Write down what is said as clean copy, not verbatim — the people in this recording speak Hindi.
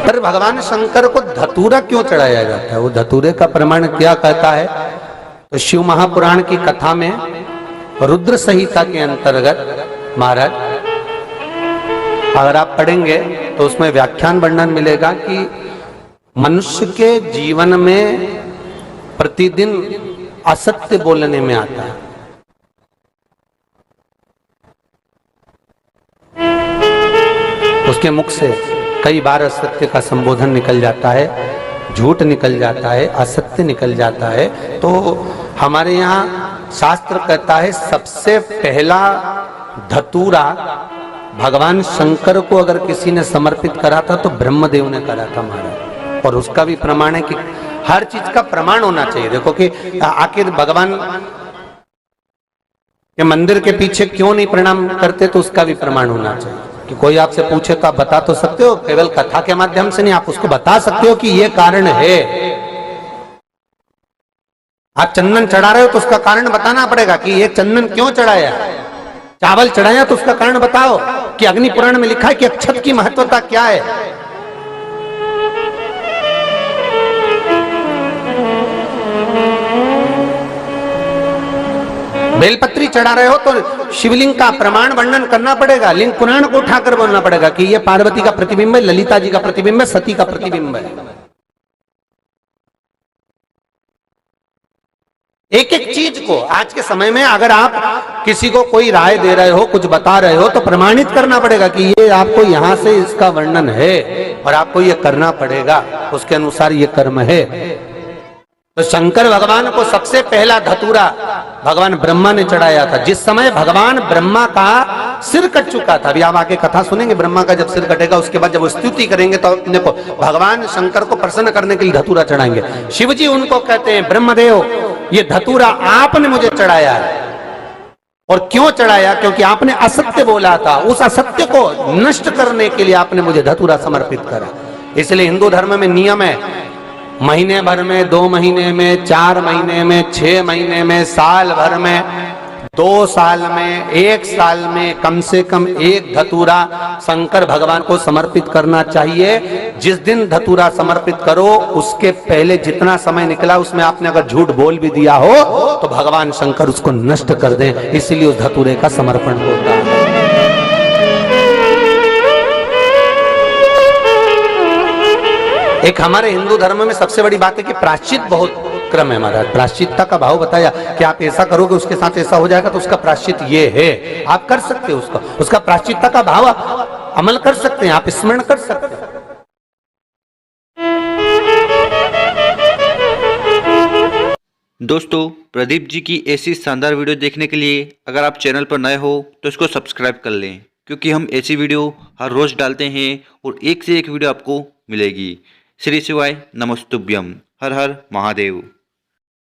पर भगवान शंकर को धतूरा क्यों चढ़ाया जाता है, वो धतूरे का प्रमाण क्या कहता है? तो शिव महापुराण की कथा में रुद्र संहिता के अंतर्गत महाराज अगर आप पढ़ेंगे तो उसमें व्याख्यान वर्णन मिलेगा कि मनुष्य के जीवन में प्रतिदिन असत्य बोलने में आता है। उसके मुख से कई बार असत्य का संबोधन निकल जाता है, झूठ निकल जाता है, असत्य निकल जाता है। तो हमारे यहाँ शास्त्र कहता है सबसे पहला धतूरा भगवान शंकर को अगर किसी ने समर्पित करा था तो ब्रह्मदेव ने करा था महाराज। और उसका भी प्रमाण है कि हर चीज का प्रमाण होना चाहिए। देखो कि आखिर भगवान के मंदिर के पीछे क्यों नहीं प्रणाम करते, तो उसका भी प्रमाण होना चाहिए। कि कोई आपसे पूछे तो आप बता तो सकते हो, केवल कथा के माध्यम से नहीं, आप उसको बता सकते हो कि ये कारण है। आप चंदन चढ़ा रहे हो तो उसका कारण बताना पड़ेगा कि ये चंदन क्यों चढ़ाया। चावल चढ़ाया तो उसका कारण बताओ कि अग्नि पुराण में लिखा है कि अक्षत की महत्वता क्या है। बेलपत्री चढ़ा रहे हो तो शिवलिंग का प्रमाण वर्णन करना पड़ेगा, लिंग पुराण को उठाकर बोलना पड़ेगा कि ये पार्वती का प्रतिबिंब है, ललिता जी का प्रतिबिंब है, सती का प्रतिबिंब है। एक एक चीज को आज के समय में अगर आप किसी को कोई राय दे रहे हो, कुछ बता रहे हो, तो प्रमाणित करना पड़ेगा कि ये आपको यहां से इसका वर्णन है और आपको ये करना पड़ेगा, उसके अनुसार ये कर्म है। तो शंकर भगवान को सबसे पहला धतूरा भगवान ब्रह्मा ने चढ़ाया था। जिस समय भगवान ब्रह्मा का सिर कट चुका था, अभी आप आगे कथा सुनेंगे, ब्रह्मा का जब सिर कटेगा उसके बाद जब वो स्तुति करेंगे तो देखो भगवान शंकर को प्रसन्न करने के लिए धतूरा चढ़ाएंगे। शिव जी उनको कहते हैं ब्रह्मदेव ये धतूरा आपने मुझे चढ़ाया है। और क्यों चढ़ाया? क्योंकि आपने असत्य बोला था, उस असत्य को नष्ट करने के लिए आपने मुझे धतूरा समर्पित करा। इसलिए हिंदू धर्म में नियम है, महीने भर में, 2 महीने में, 4 महीने में, 6 महीने में, साल भर में, 2 साल में, 1 साल में कम से कम एक धतूरा शंकर भगवान को समर्पित करना चाहिए। जिस दिन धतूरा समर्पित करो उसके पहले जितना समय निकला उसमें आपने अगर झूठ बोल भी दिया हो तो भगवान शंकर उसको नष्ट कर दें, इसलिए उस धतूरे का समर्पण होता है। एक हमारे हिंदू धर्म में सबसे बड़ी बात है कि प्रायश्चित बहुत क्रम है महाराज। प्रायश्चितता का भाव बताया कि आप ऐसा करोगे उसके साथ ऐसा हो जाएगा, तो उसका प्रायश्चित ये है। आप कर सकते हो उसका प्रायश्चितता का भाव अमल कर सकते हैं, आप स्मरण कर सकते हैं। दोस्तों, प्रदीप जी की ऐसी शानदार वीडियो देखने के लिए अगर आप चैनल पर नए हो तो इसको सब्सक्राइब कर लें, क्योंकि हम ऐसी वीडियो हर रोज डालते हैं और एक से एक वीडियो आपको मिलेगी। श्री शिवाय नमस्तुभ्यम। हर हर महादेव।